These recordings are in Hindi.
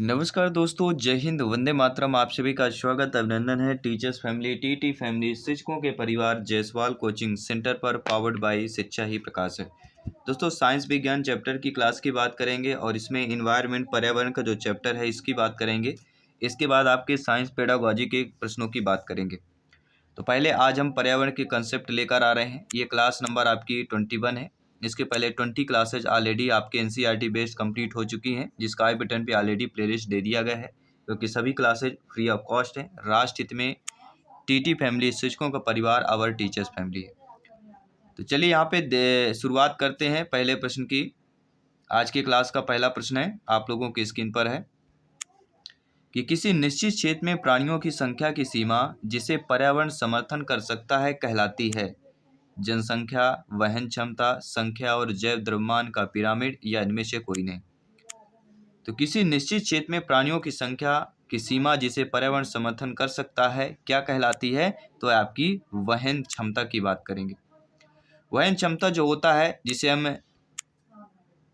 नमस्कार दोस्तों, जय हिंद, वंदे मातरम। आप सभी का स्वागत अभिनंदन है टीचर्स फैमिली, टीटी फैमिली, शिक्षकों के परिवार जायसवाल कोचिंग सेंटर पर, पावर्ड बाय शिक्षा ही प्रकाश है। दोस्तों, साइंस विज्ञान चैप्टर की क्लास की बात करेंगे और इसमें इन्वायरमेंट पर्यावरण का जो चैप्टर है इसकी बात करेंगे। इसके बाद आपके साइंस पेडागोजी के प्रश्नों की बात करेंगे। तो पहले आज हम पर्यावरण के कंसेप्ट लेकर आ रहे हैं। ये क्लास नंबर आपकी 21 है। इसके पहले 20 क्लासेज ऑलरेडी आपके एनसीईआरटी बेस्ड कंप्लीट हो चुकी हैं, जिसका आई बटन पे ऑलरेडी प्लेलिस्ट दे दिया गया है, क्योंकि सभी क्लासेज फ्री ऑफ कॉस्ट हैं। राष्ट्र हित में टीटी फैमिली, शिक्षकों का परिवार, आवर टीचर्स फैमिली है। तो चलिए यहाँ पे शुरुआत करते हैं पहले प्रश्न की। आज की क्लास का पहला प्रश्न है, आप लोगों की स्क्रीन पर है कि किसी निश्चित क्षेत्र में प्राणियों की संख्या की सीमा जिसे पर्यावरण समर्थन कर सकता है कहलाती है। जनसंख्या, वहन क्षमता, संख्या और जैव द्रव्यमान का पिरामिड या इनमें से कोई नहीं। तो किसी निश्चित क्षेत्र में प्राणियों की संख्या की सीमा जिसे पर्यावरण समर्थन कर सकता है क्या कहलाती है? तो आपकी वहन क्षमता की बात करेंगे। वहन क्षमता जो होता है, जिसे हम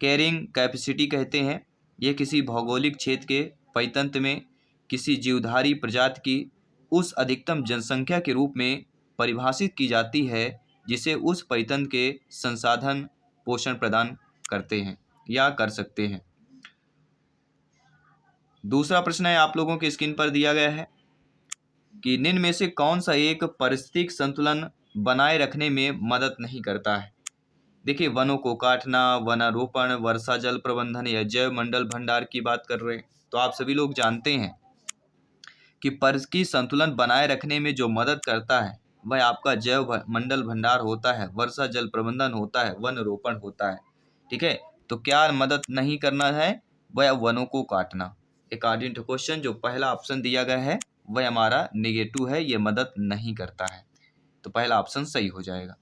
कैरिंग कैपेसिटी कहते हैं, यह किसी भौगोलिक क्षेत्र के परितंत्र में किसी जीवधारी प्रजाति की उस अधिकतम जनसंख्या के रूप में परिभाषित की जाती है जिसे उस परितंत्र के संसाधन पोषण प्रदान करते हैं या कर सकते हैं। दूसरा प्रश्न है, आप लोगों के स्क्रीन पर दिया गया है कि निम्न में से कौन सा एक पारिस्थितिक संतुलन बनाए रखने में मदद नहीं करता है? देखिए, वनों को काटना, वनारोपण, वर्षा जल प्रबंधन या जैव मंडल भंडार की बात कर रहे हैं। तो आप सभी लोग जानते हैं कि पारिस्थितिकी संतुलन बनाए रखने में जो मदद करता है वह आपका जैव मंडल भंडार होता है, वर्षा जल प्रबंधन होता है, वन रोपण होता है। ठीक है, तो क्या मदद नहीं करना है? वह वनों को काटना। अकॉर्डिंग टू क्वेश्चन जो पहला ऑप्शन दिया गया है वह हमारा नेगेटिव है, ये मदद नहीं करता है। तो पहला ऑप्शन सही हो जाएगा।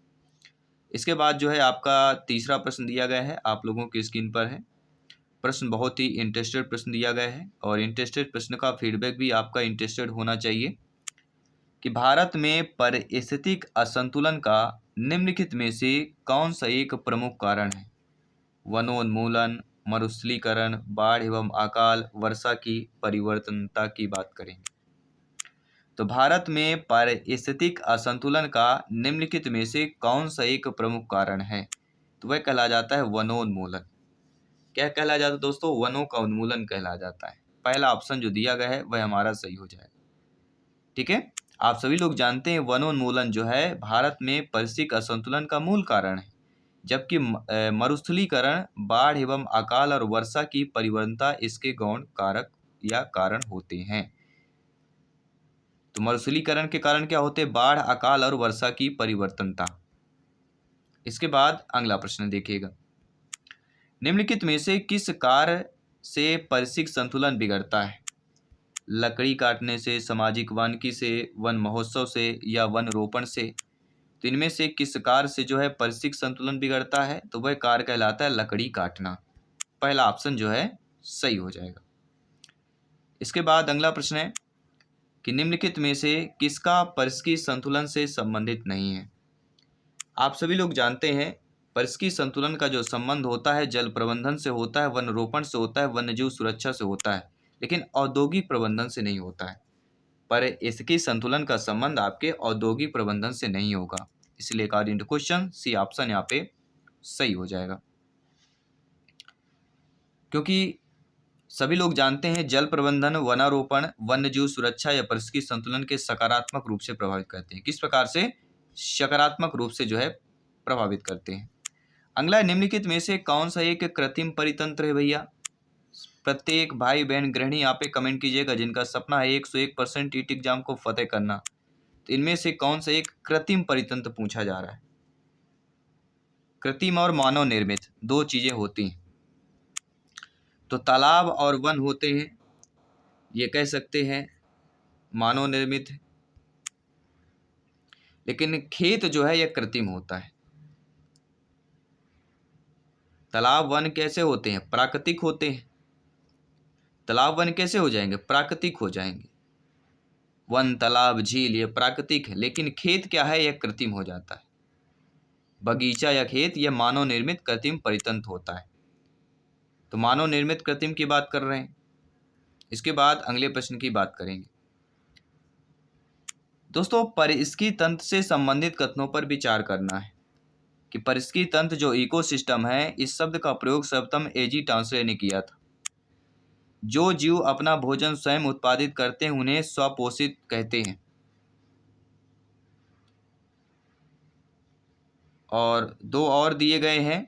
इसके बाद जो है आपका तीसरा प्रश्न दिया गया है, आप लोगों की स्क्रीन पर है। प्रश्न बहुत ही इंटरेस्टेड प्रश्न दिया गया है और इंटरेस्टेड प्रश्न का फीडबैक भी आपका इंटरेस्टेड होना चाहिए कि भारत में पारिस्थितिक असंतुलन का निम्नलिखित में से कौन सा एक प्रमुख कारण है? वनोन्मूलन, मरुस्थलीकरण, बाढ़ एवं अकाल वर्षा की परिवर्तनता की बात करेंगे। तो भारत में पारिस्थितिक असंतुलन का निम्नलिखित में से कौन सा एक प्रमुख कारण है? तो वह कहला जाता है वनोन्मूलन। क्या कहला जाता है दोस्तों? वनों का उन्मूलन कहला जाता है। पहला ऑप्शन जो दिया गया है वह हमारा सही हो जाएगा। ठीक है, आप सभी लोग जानते हैं वनोन्मूलन जो है भारत में पारिस्थितिक असंतुलन का मूल कारण है, जबकि मरुस्थलीकरण, बाढ़ एवं अकाल और वर्षा की परिवर्तनता इसके गौण कारक या कारण होते हैं। तो मरुस्थलीकरण के कारण क्या होते हैं? बाढ़, अकाल और वर्षा की परिवर्तनता। इसके बाद अगला प्रश्न देखिएगा, निम्नलिखित में से किस कार्य से पारिस्थितिक संतुलन बिगड़ता है? लकड़ी काटने से, सामाजिक वानिकी से, वन महोत्सव से या वन रोपण से? तो इनमें से किस कार्य से जो है पारिस्थितिक संतुलन बिगड़ता है? तो वह कार्य कहलाता है लकड़ी काटना। पहला ऑप्शन जो है सही हो जाएगा। इसके बाद अगला प्रश्न है कि निम्नलिखित में से किसका पारिस्थितिक संतुलन से संबंधित नहीं है? आप सभी लोग जानते हैं पारिस्थितिक संतुलन का जो संबंध होता है जल प्रबंधन से होता है, वन रोपण से होता है, वन्यजीव सुरक्षा से होता है, लेकिन औद्योगिक प्रबंधन से नहीं होता है। पर इसके संतुलन का संबंध आपके औद्योगिक प्रबंधन से नहीं होगा, इसलिए according to question C option यहाँ पे सही हो जाएगा। क्योंकि सभी लोग जानते हैं जल प्रबंधन, वनारोपण, वन्यजीव सुरक्षा या पारिस्थितिक संतुलन के सकारात्मक रूप से प्रभावित करते हैं। किस प्रकार से? सकारात्मक रूप से जो है प्रभावित करते हैं। अगला, निम्नलिखित में से कौन सा एक कृत्रिम परितंत्र है भैया? प्रत्येक भाई बहन गृहिणी यहाँ पे कमेंट कीजिएगा जिनका सपना है 101% टीट एग्जाम को फतेह करना। तो इनमें से कौन सा एक कृत्रिम परितंत्र पूछा जा रहा है? कृत्रिम और मानव निर्मित दो चीजें होती हैं। तो तालाब और वन होते हैं, ये कह सकते हैं मानव निर्मित है, लेकिन खेत जो है यह कृत्रिम होता है। तालाब वन कैसे होते हैं? प्राकृतिक होते हैं। तालाब वन कैसे हो जाएंगे? प्राकृतिक हो जाएंगे। वन, तालाब, झील ये प्राकृतिक है, लेकिन खेत क्या है? यह कृत्रिम हो जाता है। बगीचा या खेत यह मानव निर्मित कृत्रिम परितंत्र होता है। तो मानव निर्मित कृत्रिम की बात कर रहे हैं। इसके बाद अगले प्रश्न की बात करेंगे। दोस्तों, परिस्थिति तंत्र से संबंधित कथनों पर विचार करना है कि परिस्थिति तंत्र जो इकोसिस्टम है, इस शब्द का प्रयोग सर्वप्रथम एजी टांसरे ने किया था। जो जीव अपना भोजन स्वयं उत्पादित करते हैं उन्हें स्वपोषित कहते हैं। और दो और दिए गए हैं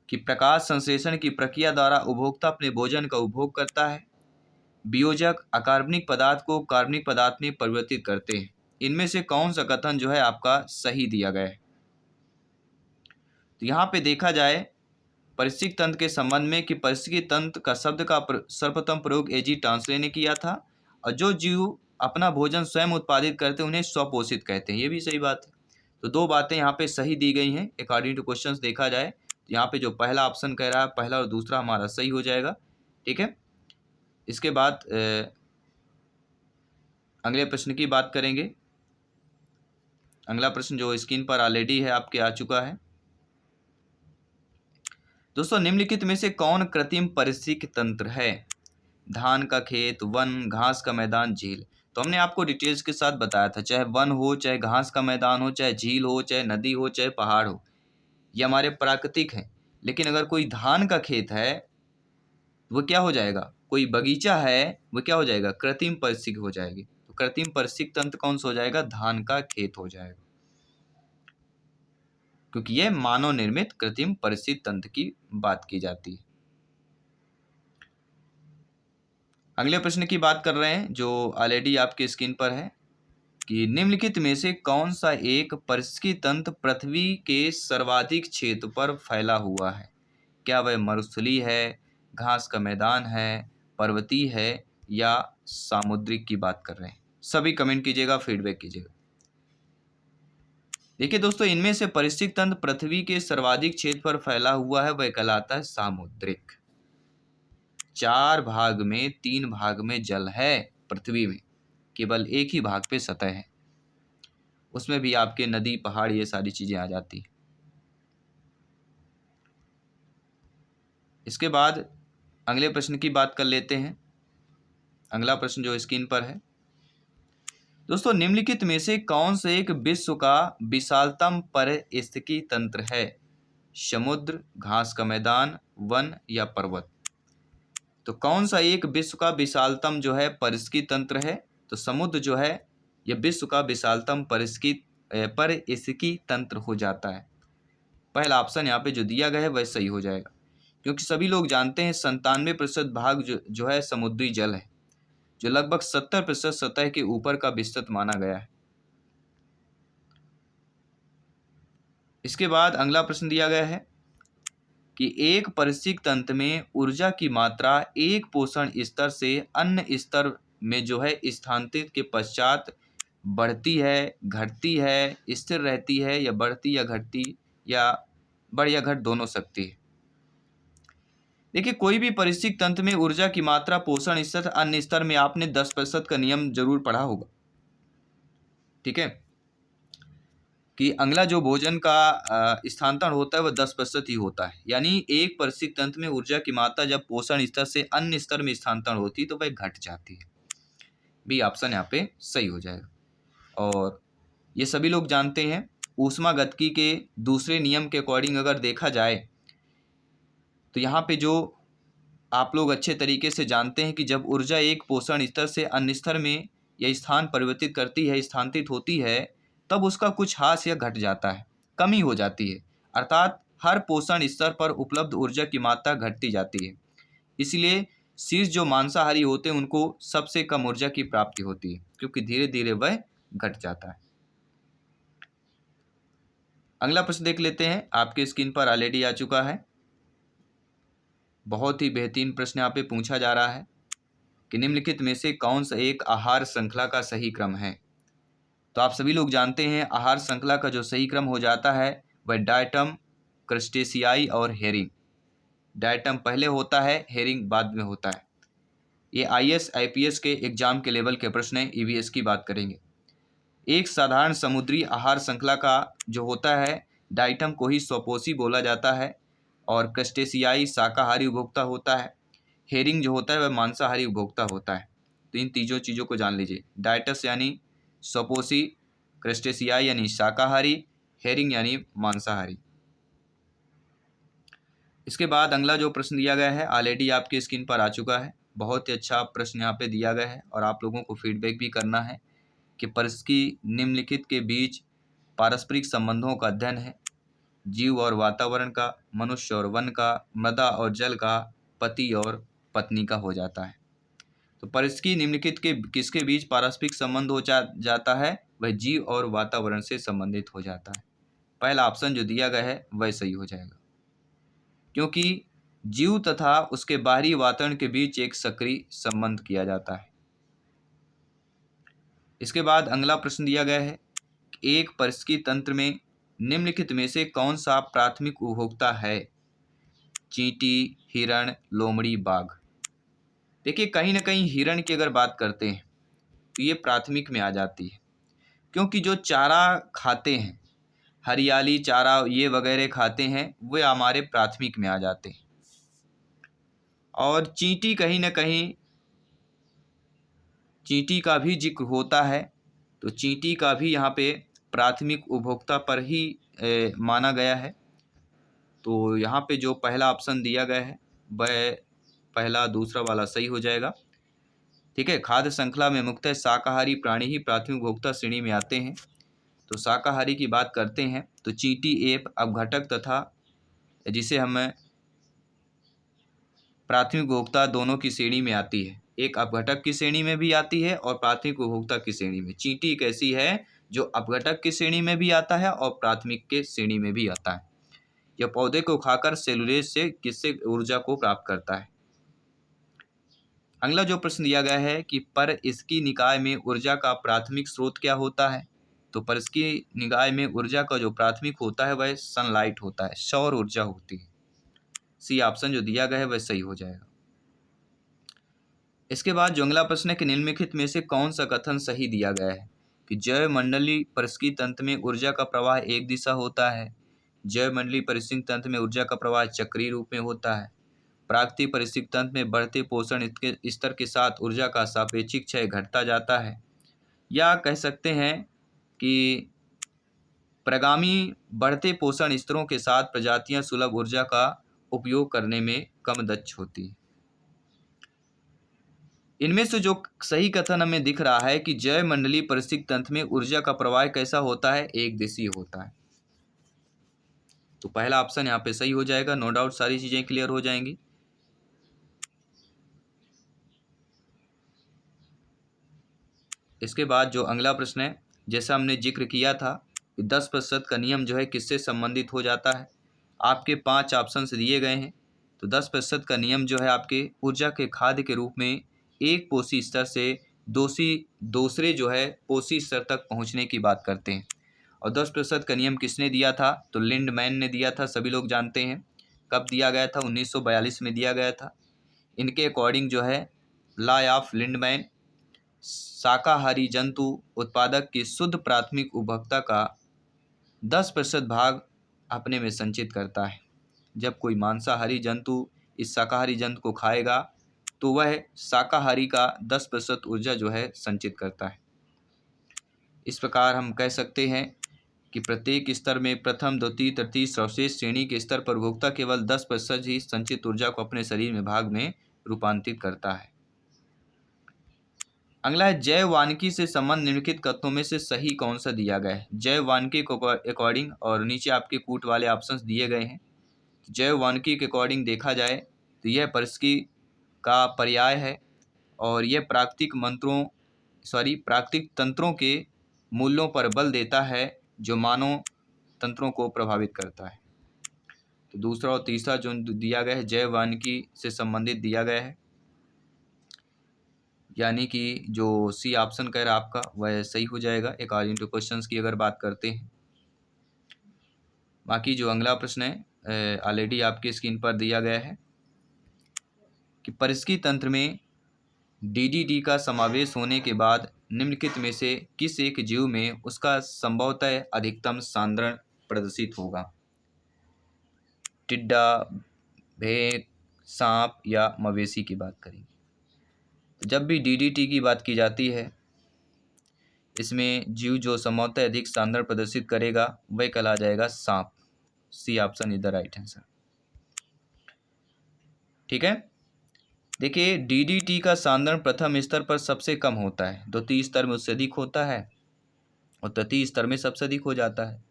कि प्रकाश संश्लेषण की प्रक्रिया द्वारा उपभोक्ता अपने भोजन का उपभोग करता है। वियोजक अकार्बनिक पदार्थ को कार्बनिक पदार्थ में परिवर्तित करते हैं। इनमें से कौन सा कथन जो है आपका सही दिया गया है? तो यहाँ पे देखा जाए परिस्थिति तंत्र के संबंध में कि परिस्थिति तंत्र का शब्द का सर्वप्रथम प्रयोग एजी टांसरे ने किया था, और जो जीव अपना भोजन स्वयं उत्पादित करते हैं उन्हें स्वपोषित कहते हैं। ये भी सही बात है। तो दो बातें यहाँ पे सही दी गई हैं अकॉर्डिंग टू क्वेश्चंस। देखा जाए तो यहाँ पे जो पहला ऑप्शन कह रहा है, पहला और दूसरा हमारा सही हो जाएगा। ठीक है, इसके बाद अगले प्रश्न की बात करेंगे। अगला प्रश्न जो स्क्रीन पर ऑलरेडी है आपके आ चुका है। दोस्तों, निम्नलिखित में से कौन कृत्रिम पारिस्थितिक तंत्र है? धान का खेत, वन, घास का मैदान, झील। तो हमने आपको डिटेल्स के साथ बताया था, चाहे वन हो, चाहे घास का मैदान हो, चाहे झील हो, चाहे नदी हो, चाहे पहाड़ हो, ये हमारे प्राकृतिक हैं। लेकिन अगर कोई धान का खेत है वो क्या हो जाएगा? कोई बगीचा है वो क्या हो जाएगा? कृत्रिम पारिस्थितिक हो जाएगी। तो कृत्रिम पारिस्थितिक तंत्र कौन सा हो जाएगा? धान का खेत हो जाएगा, क्योंकि यह मानव निर्मित कृत्रिम पारिस्थितिक तंत्र की बात की जाती है। अगले प्रश्न की बात कर रहे हैं जो ऑलरेडी आपके स्क्रीन पर है कि निम्नलिखित में से कौन सा एक पारिस्थितिकी तंत्र पृथ्वी के सर्वाधिक क्षेत्र पर फैला हुआ है? क्या वह मरुस्थलीय है, घास का मैदान है, पर्वतीय है, या सामुद्रिक की बात कर रहे हैं? सभी कमेंट कीजिएगा, फीडबैक कीजिएगा। देखिए दोस्तों, इनमें से पारिस्थितिक तंत्र पृथ्वी के सर्वाधिक क्षेत्र पर फैला हुआ है, वह कहलाता है सामुद्रिक। 4 भाग में 3 भाग में जल है पृथ्वी में, केवल एक ही भाग पे सतह है, उसमें भी आपके नदी, पहाड़, ये सारी चीजें आ जाती है। इसके बाद अगले प्रश्न की बात कर लेते हैं। अगला प्रश्न जो स्क्रीन पर है, दोस्तों, निम्नलिखित में से कौन सा एक विश्व का विशालतम पारिस्थितिकी तंत्र है? समुद्र, घास का मैदान, वन या पर्वत? तो कौन सा एक विश्व का विशालतम जो है पारिस्थितिकी तंत्र है? तो समुद्र जो है यह विश्व का विशालतम पारिस्थितिकी तंत्र हो जाता है। पहला ऑप्शन यहाँ पे जो दिया गया है वह सही हो जाएगा, क्योंकि सभी लोग जानते हैं 97% भाग जो है समुद्री जल है, जो लगभग 70% सतह के ऊपर का विस्तृत माना गया है। इसके बाद अगला प्रश्न दिया गया है कि एक पारिस्थितिक तंत्र में ऊर्जा की मात्रा एक पोषण स्तर से अन्य स्तर में जो है स्थानांतरित के पश्चात बढ़ती है, घटती है, स्थिर रहती है, या बढ़ती या घटती, या बढ़ या घट दोनों सकती है। देखिए, कोई भी पारिस्थितिक तंत्र में ऊर्जा की मात्रा पोषण स्तर अन्य स्तर में आपने 10% का नियम जरूर पढ़ा होगा। ठीक है, कि अगला जो भोजन का स्थानांतरण होता है वह 10% ही होता है। यानी एक पारिस्थितिक तंत्र में ऊर्जा की मात्रा जब पोषण स्तर से अन्य स्तर में स्थानांतरण होती है तो वह घट जाती है। बी ऑप्शन यहाँ पे सही हो जाएगा। और ये सभी लोग जानते हैं, ऊष्मागतिकी के दूसरे नियम के अकॉर्डिंग अगर देखा जाए तो यहाँ पे जो आप लोग अच्छे तरीके से जानते हैं कि जब ऊर्जा एक पोषण स्तर से अन्य स्तर में या स्थान परिवर्तित करती है, स्थानांतरित होती है, तब उसका कुछ ह्रास या घट जाता है, कमी हो जाती है। अर्थात हर पोषण स्तर पर उपलब्ध ऊर्जा की मात्रा घटती जाती है। इसलिए शीर्ष जो मांसाहारी होते हैं उनको सबसे कम ऊर्जा की प्राप्ति होती है, क्योंकि धीरे धीरे वह घट जाता है। अगला प्रश्न देख लेते हैं, आपके स्क्रीन पर ऑलरेडी आ चुका है। बहुत ही बेहतरीन प्रश्न यहाँ पे पूछा जा रहा है कि निम्नलिखित में से कौन सा एक आहार श्रृंखला का सही क्रम है? तो आप सभी लोग जानते हैं आहार श्रृंखला का जो सही क्रम हो जाता है वह डायटम, क्रस्टेशियाई और हेरिंग। डायटम पहले होता है, हेरिंग बाद में होता है। ये IAS IPS के एग्जाम के लेवल के प्रश्न हैं, EVS की बात करेंगे। एक साधारण समुद्री आहार श्रृंखला का जो होता है, डायटम को ही स्वपोषी बोला जाता है, और क्रस्टेशियाई शाकाहारी उपभोक्ता होता है। हेरिंग जो होता है वह मांसाहारी उपभोक्ता होता है। तो इन तीनों चीज़ों को जान लीजिए। डाइटस यानी सपोसी, क्रस्टेशियाई यानी शाकाहारी, हेरिंग यानी मांसाहारी। इसके बाद अगला जो प्रश्न दिया गया है ऑलरेडी आपके स्क्रीन पर आ चुका है। बहुत ही अच्छा प्रश्न यहाँ पे दिया गया है और आप लोगों को फीडबैक भी करना है कि परिस्थिति निम्नलिखित के बीच पारस्परिक संबंधों का अध्ययन है। जीव और वातावरण का, मनुष्य और वन का, मृदा और जल का, पति और पत्नी का हो जाता है। तो परिस्थिति निम्नलिखित के किसके बीच पारस्परिक संबंध हो जाता है? वह जीव और वातावरण से संबंधित हो जाता है। पहला ऑप्शन जो दिया गया है वह सही हो जाएगा, क्योंकि जीव तथा उसके बाहरी वातावरण के बीच एक सक्रिय संबंध किया जाता है। इसके बाद अगला प्रश्न दिया गया है, एक पारिस्थितिकी तंत्र में निम्नलिखित में से कौन सा प्राथमिक उपभोक्ता है? चींटी, हिरण, लोमड़ी, बाघ। देखिए कहीं ना कहीं हिरण की अगर बात करते हैं तो ये प्राथमिक में आ जाती है, क्योंकि जो चारा खाते हैं, हरियाली चारा ये वगैरह खाते हैं, वे हमारे प्राथमिक में आ जाते हैं। और चींटी कहीं ना कहीं, चींटी का भी जिक्र होता है, तो चींटी का भी यहाँ पे प्राथमिक उपभोक्ता पर ही माना गया है। तो यहाँ पे जो पहला ऑप्शन दिया गया है वह पहला दूसरा वाला सही हो जाएगा। ठीक है, खाद्य श्रृंखला में मुख्यतः शाकाहारी प्राणी ही प्राथमिक उपभोक्ता श्रेणी में आते हैं। तो शाकाहारी की बात करते हैं तो चींटी एक अपघटक तथा जिसे हम प्राथमिक उपभोक्ता दोनों की श्रेणी में आती है। एक अपघटक की श्रेणी में भी आती है और प्राथमिक उपभोक्ता की श्रेणी में। चींटी एक ऐसी है जो अपघटक की श्रेणी में भी आता है और प्राथमिक के श्रेणी में भी आता है। यह पौधे को खाकर सेलुलोज से किससे ऊर्जा को प्राप्त करता है? अगला जो प्रश्न दिया गया है कि पर इसकी निकाय में ऊर्जा का प्राथमिक स्रोत क्या होता है? तो पर इसकी निकाय में ऊर्जा का जो प्राथमिक होता है वह सनलाइट होता है, सौर ऊर्जा होती है। सी ऑप्शन जो दिया गया है वह सही हो जाएगा। इसके बाद जो अगला प्रश्न है कि निम्नलिखित में से कौन सा कथन सही दिया गया है? कि जैव मंडलीय पारिस्थितिकी तंत्र में ऊर्जा का प्रवाह एक दिशा होता है। जैव मंडलीय पारिस्थितिकी तंत्र में ऊर्जा का प्रवाह चक्रीय रूप में होता है। प्राकृतिक पारिस्थितिकी तंत्र में बढ़ते पोषण स्तर के साथ ऊर्जा का सापेक्षिक क्षय घटता जाता है। या कह सकते हैं कि प्रगामी बढ़ते पोषण स्तरों के साथ प्रजातियां सुलभ ऊर्जा का उपयोग करने में कम दक्ष होती है। इनमें से जो सही कथन हमें दिख रहा है कि जैव मंडलीय पारिस्थितिकी तंत्र में ऊर्जा का प्रवाह कैसा होता है? एक दिशीय होता है। तो पहला ऑप्शन यहाँ पे सही हो जाएगा। नो डाउट सारी चीजें क्लियर हो जाएंगी। इसके बाद जो अगला प्रश्न है, जैसा हमने जिक्र किया था कि 10% का नियम जो है किससे संबंधित हो जाता है? आपके 5 ऑप्शन दिए गए हैं। तो 10% का नियम जो है आपके ऊर्जा के खाद्य के रूप में एक पोषी स्तर से दूसरे जो है पोषी स्तर तक पहुंचने की बात करते हैं। और 10% का नियम किसने दिया था? तो लिंडमैन ने दिया था, सभी लोग जानते हैं। कब दिया गया था? 1942 में दिया गया था। इनके अकॉर्डिंग जो है लॉ ऑफ लिंडमैन शाकाहारी जंतु उत्पादक की शुद्ध प्राथमिक उपभोक्ता का 10% भाग अपने में संचित करता है। जब कोई मांसाहारी जंतु इस शाकाहारी जंतु को खाएगा तो वह शाकाहारी का 10% ऊर्जा जो है संचित करता है। इस प्रकार हम कह सकते हैं कि प्रत्येक स्तर में प्रथम, द्वितीय, तृतीय, सर्वश्रेष्ठ श्रेणी के स्तर पर उपभोक्ता केवल 10% ही संचित ऊर्जा को अपने शरीर में भाग में रूपांतरित करता है। अगला है जैव वानिकी से संबंध निम्नलिखित कथनों में से सही कौन सा दिया गया है? जैव वानिकी के अकॉर्डिंग, और नीचे आपके कूट वाले ऑप्शंस दिए गए हैं। जैव वानिकी के अकॉर्डिंग देखा जाए तो यह पारिस्थितिकी का पर्याय है और यह प्राकृतिक तंत्रों के मूल्यों पर बल देता है जो मानव तंत्रों को प्रभावित करता है। तो दूसरा और तीसरा जो दिया गया है जैव वानिकी से संबंधित दिया गया है, यानी कि जो सी ऑप्शन कह रहा है आपका वह सही हो जाएगा अकॉर्डिंग टू क्वेश्चंस की अगर बात करते हैं। बाकी जो अगला प्रश्न है ऑलरेडी आपके स्क्रीन पर दिया गया है कि पारिस्थितिकी तंत्र में डीडीटी का समावेश होने के बाद निम्नलिखित में से किस एक जीव में उसका संभवतः अधिकतम सांद्रण प्रदर्शित होगा? टिड्डा, भेड़, सांप या मवेशी की बात करेंगे। तो जब भी डीडीटी की बात की जाती है, इसमें जीव जो संभवतः अधिक सांद्रण प्रदर्शित करेगा वह कहला जाएगा सांप। C option is the right answer. ठीक है, देखिए डीडीटी का सांद्रण प्रथम स्तर पर सबसे कम होता है, द्वितीय स्तर में उससे अधिक होता है और तृतीय स्तर में सबसे अधिक हो जाता है।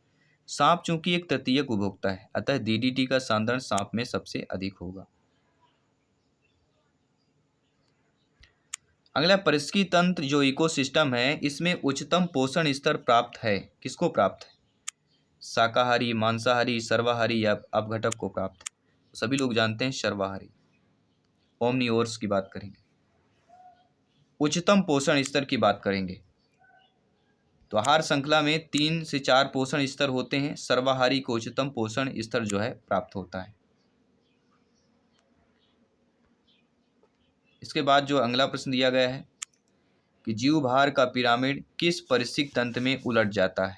सांप चूंकि एक तृतीयक उपभोक्ता है, अतः डीडीटी का सांद्रण सांप में सबसे अधिक होगा। अगला, पारिस्थितिकी तंत्र जो इकोसिस्टम है, इसमें उच्चतम पोषण स्तर प्राप्त है। किसको प्राप्त है? शाकाहारी, मांसाहारी, सर्वाहारी या अपघटक को प्राप्त है? सभी लोग जानते हैं सर्वाहारी, ओमनिवोर्स की बात करेंगे। उच्चतम पोषण स्तर की बात करेंगे तो आहार श्रृंखला में 3 से 4 पोषण स्तर होते हैं। सर्वाहारी को उच्चतम पोषण स्तर जो है प्राप्त होता है। इसके बाद जो अगला प्रश्न दिया गया है कि जीवभार का पिरामिड किस पारिस्थितिक तंत्र में उलट जाता है?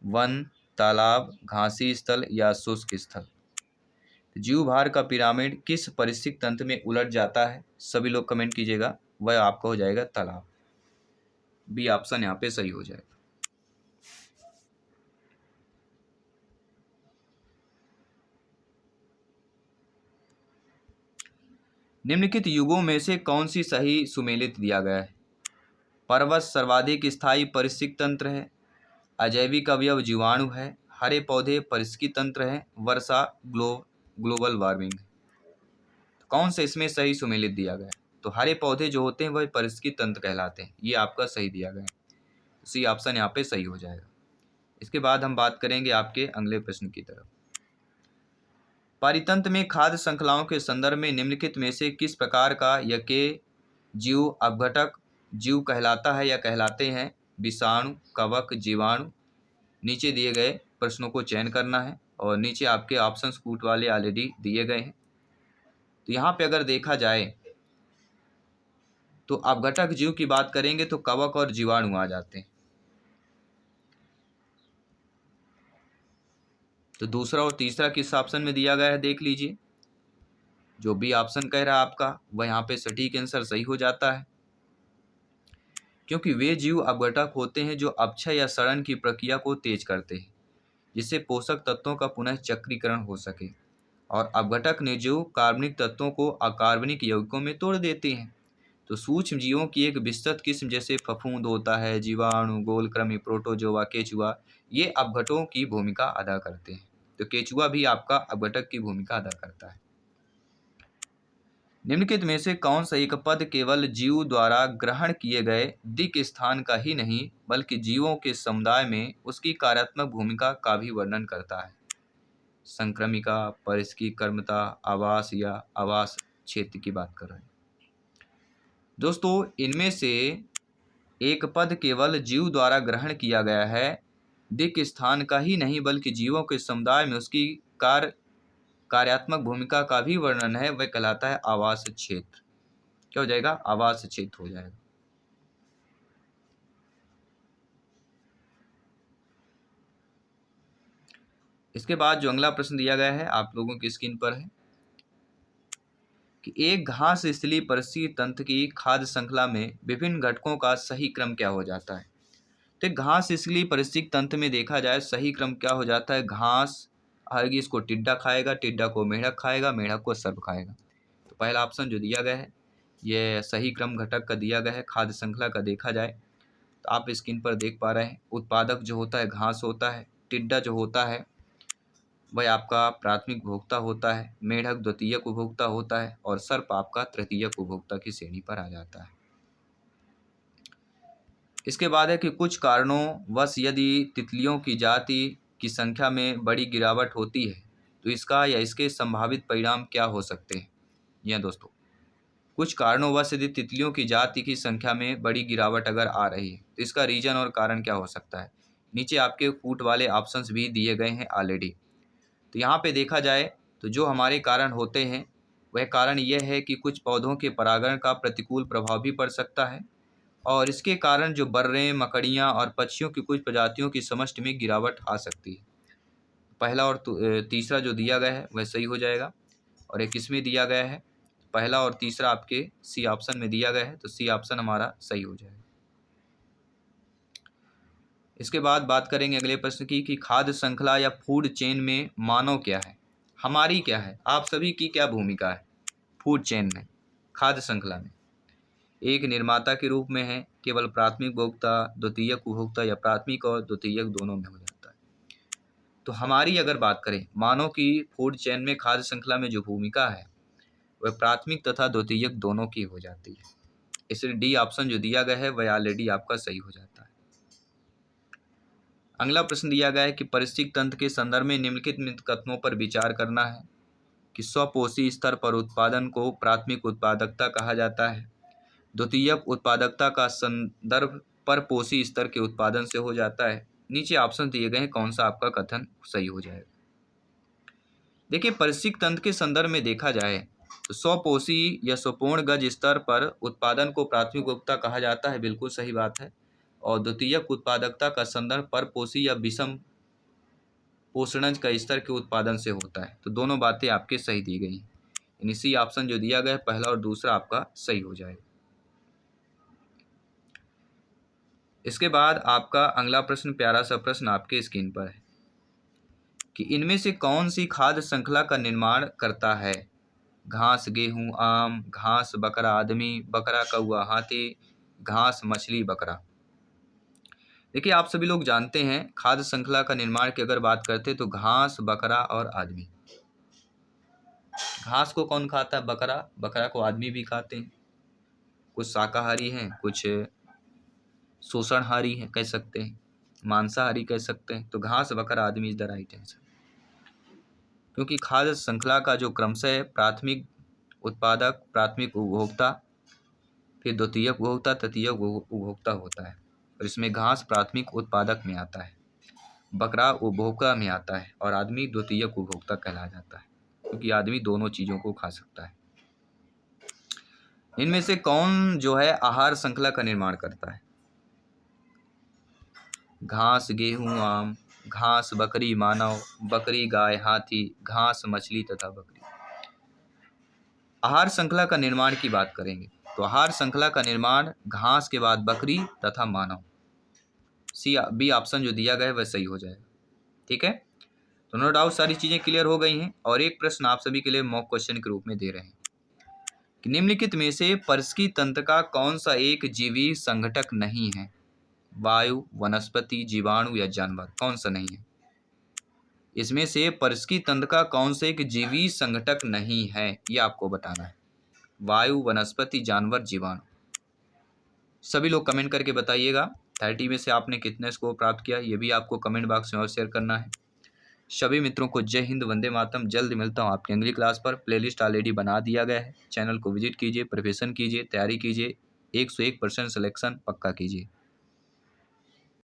वन, तालाब, घासी स्थल या शुष्क स्थल? जीवभार का पिरामिड किस पारिस्थितिक तंत्र में उलट जाता है? सभी लोग कमेंट कीजिएगा। वह आपका हो जाएगा तालाब। बी ऑप्शन यहाँ पे सही हो जाएगा। निम्नलिखित युगों में से कौन सी सही सुमेलित दिया गया है? पर्वत सर्वाधिक स्थायी पारिस्थितिक तंत्र है, अजैविक अवयव जीवाणु है, हरे पौधे पारिस्थितिकी तंत्र है, वर्षा ग्लोबल वार्मिंग। तो कौन सा इसमें सही सुमेलित दिया गया है? तो हरे पौधे जो होते हैं वह पारिस्थितिकी तंत्र कहलाते हैं। ये आपका सही दिया गया है, सी ऑप्शन यहाँ पे सही हो जाएगा। इसके बाद हम बात करेंगे आपके अगले प्रश्न की तरफ। पारितंत्र में खाद्य श्रृंखलाओं के संदर्भ में निम्नलिखित में से किस प्रकार का यके जीव अपघटक जीव कहलाता है या कहलाते हैं? विषाणु, कवक, जीवाणु। नीचे दिए गए प्रश्नों को चयन करना है और नीचे आपके ऑप्शंस कूट वाले ऑलरेडी दिए गए हैं। तो यहाँ पे अगर देखा जाए तो अपघटक जीव की बात करेंगे तो कवक और जीवाणु आ जाते हैं। तो दूसरा और तीसरा किस ऑप्शन में दिया गया है देख लीजिए। जो बी ऑप्शन कह रहा है आपका, वह यहाँ पे सटीक आंसर सही हो जाता है, क्योंकि वे जीव अपघटक होते हैं जो अपक्षय या सड़न की प्रक्रिया को तेज करते हैं, जिससे पोषक तत्वों का पुनः चक्रीकरण हो सके। और अपघटक निर्जीव कार्बनिक तत्वों को अकार्बनिक यौगिकों में तोड़ देते हैं। तो सूक्ष्म जीवों की एक विस्तृत किस्म जैसे फफूंद होता है, जीवाणु, गोलकृमि, प्रोटोजोआ, केचुआ, ये अपघटकों की भूमिका अदा करते हैं। तो केचुआ भी आपका अपघटक की भूमिका अदा करता है। निम्नलिखित में से कौन सा एक पद केवल जीव द्वारा ग्रहण किए गए दिक् स्थान का ही नहीं बल्कि जीवों के समुदाय में उसकी कार्यात्मक भूमिका का भी वर्णन करता है? संक्रमिका, पारिस्थितिकी कर्मता, आवास या आवास क्षेत्र की बात कर रहे हैं। दोस्तों, इनमें से एक पद केवल जीव द्वारा ग्रहण किया गया है, दिक् स्थान का ही नहीं बल्कि जीवों के समुदाय में उसकी कार्यात्मक भूमिका का भी वर्णन है, वह कहलाता है आवास क्षेत्र। क्या हो जाएगा? आवास क्षेत्र हो जाएगा। इसके बाद जो अगला प्रश्न दिया गया है आप लोगों की स्क्रीन पर है कि एक घास स्थलीय पारिस्थितिकी तंत्र की खाद्य श्रृंखला में विभिन्न घटकों का सही क्रम क्या हो जाता है? तो एक घास स्थलीय पारिस्थितिकी तंत्र में देखा जाए सही क्रम क्या हो जाता है? घास आएगी, इसको टिड्डा खाएगा, टिड्डा को मेढक खाएगा, मेढक को सर्प खाएगा। तो पहला ऑप्शन जो दिया गया है ये सही क्रम घटक का दिया गया है। खाद्य श्रृंखला का देखा जाए तो आप स्क्रीन पर देख पा रहे हैं, उत्पादक जो होता है घास होता है, टिड्डा जो होता है वह आपका प्राथमिक उपभोक्ता होता है, मेढक द्वितीयक उपभोक्ता होता है और सर्प आपका तृतीयक उपभोक्ता की श्रेणी पर आ जाता है। इसके बाद है कि कुछ कारणों वश यदि तितलियों की जाति की संख्या में बड़ी गिरावट होती है तो इसका या इसके संभावित परिणाम क्या हो सकते हैं? यह दोस्तों, कुछ कारणों वश यदि तितलियों की जाति की संख्या में बड़ी गिरावट अगर आ रही है तो इसका रीजन और कारण क्या हो सकता है? नीचे आपके कूट वाले ऑप्शंस भी दिए गए हैं ऑलरेडी। तो यहाँ पे देखा जाए तो जो हमारे कारण होते हैं वह कारण यह है कि कुछ पौधों के परागण का प्रतिकूल प्रभाव भी पड़ सकता है और इसके कारण जो बर्रें, मकड़ियाँ और पक्षियों की कुछ प्रजातियों की समष्टि में गिरावट आ सकती है। पहला और तीसरा जो दिया गया है वह सही हो जाएगा और ये किस में दिया गया है? पहला और तीसरा आपके सी ऑप्शन में दिया गया है, तो सी ऑप्शन हमारा सही हो जाएगा। इसके बाद बात करेंगे अगले प्रश्न की कि खाद्य श्रृंखला या फूड चेन में मानव क्या है, हमारी क्या है, आप सभी की क्या भूमिका है फूड चेन में, खाद्य श्रृंखला में? एक निर्माता के रूप में है, केवल प्राथमिक उपभोक्ता, द्वितीयक उपभोक्ता, या प्राथमिक और द्वितीयक दोनों में हो जाता है? तो हमारी अगर बात करें मानव की फूड चेन में खाद्य श्रृंखला में जो भूमिका है वह प्राथमिक तथा द्वितीयक दोनों की हो जाती है। इसलिए डी ऑप्शन जो दिया गया है वह ऑलरेडी आपका सही हो जाता है। अगला प्रश्न दिया गया है कि पारिस्थितिक तंत्र के संदर्भ में निम्नलिखित कथनों पर विचार करना है कि स्वपोषी स्तर पर उत्पादन को प्राथमिक उत्पादकता कहा जाता है, द्वितीयक उत्पादकता का संदर्भ पर पोषी स्तर के उत्पादन से हो जाता है। नीचे ऑप्शन दिए गए हैं, कौन सा आपका कथन सही हो जाएगा? देखिए, पारिस्थितिक तंत्र के संदर्भ में देखा जाए तो स्वपोषी या स्वपूर्ण गज स्तर पर उत्पादन को प्राथमिक उपभोक्ता कहा जाता है, बिल्कुल सही बात है। और द्वितीयक उत्पादकता का संदर्भ पर पोषी या विषम पोषणज का स्तर के उत्पादन से होता है। तो दोनों बातें आपके सही दी गई हैं। इसी ऑप्शन जो दिया गया है पहला और दूसरा आपका सही हो जाएगा। इसके बाद आपका अगला प्रश्न, प्यारा सा प्रश्न आपके स्क्रीन पर है कि इनमें से कौन सी खाद्य श्रृंखला का निर्माण करता है? घास गेहूं आम, घास बकरा आदमी, बकरा कौआ हाथी, घास मछली बकरा। देखिए, आप सभी लोग जानते हैं खाद्य श्रृंखला का निर्माण की अगर बात करते हैं तो घास, बकरा और आदमी। घास को कौन खाता है? बकरा। बकरा को आदमी भी खाते हैं। कुछ शाकाहारी हैं, कुछ शोषणहारी हैं, कह सकते हैं, मांसाहारी कह सकते हैं। तो घास, बकरा, आदमी इज द राइट आंसर। क्योंकि खाद्य श्रृंखला का जो क्रमशः है प्राथमिक उत्पादक, प्राथमिक उपभोक्ता, फिर द्वितीयक उपभोक्ता, तृतीयक उपभोक्ता होता है। और इसमें घास प्राथमिक उत्पादक में आता है, बकरा उपभोक्ता में आता है और आदमी द्वितीयक उपभोक्ता कहला जाता है, क्योंकि आदमी दोनों चीज़ों को खा सकता है। इनमें से कौन जो है आहार श्रृंखला का निर्माण करता है? घास गेहूं आम, घास बकरी मानव, बकरी गाय हाथी, घास मछली तथा बकरी। आहार श्रृंखला का निर्माण की बात करेंगे तो आहार श्रृंखला का निर्माण घास के बाद बकरी तथा मानव। सी बी ऑप्शन जो दिया गया है वह सही हो जाएगा। ठीक है, तो नो डाउट सारी चीजें क्लियर हो गई हैं। और एक प्रश्न आप सभी के लिए मॉक क्वेश्चन के रूप में दे रहे हैं कि निम्नलिखित में से पारिस्थितिकी तंत्र का कौन सा एक जीवी संघटक नहीं है? वायु, वनस्पति, जीवाणु या जानवर, कौन सा नहीं है? इसमें से पारिस्थितिकी तंत्र का कौन सा एक जीवी संघटक नहीं है, ये आपको बताना है। वायु, वनस्पति, जानवर, जीवाणु। सभी लोग कमेंट करके बताइएगा 30 में से आपने कितने स्कोर प्राप्त किया, ये भी आपको कमेंट बॉक्स में और शेयर करना है। सभी मित्रों को जय हिंद, वंदे मातरम। जल्द मिलता हूँ आपकी अगली क्लास पर। प्लेलिस्ट ऑलरेडी बना दिया गया है, चैनल को विजिट कीजिए, प्रिपरेशन कीजिए, तैयारी कीजिए, 101% सिलेक्शन पक्का कीजिए।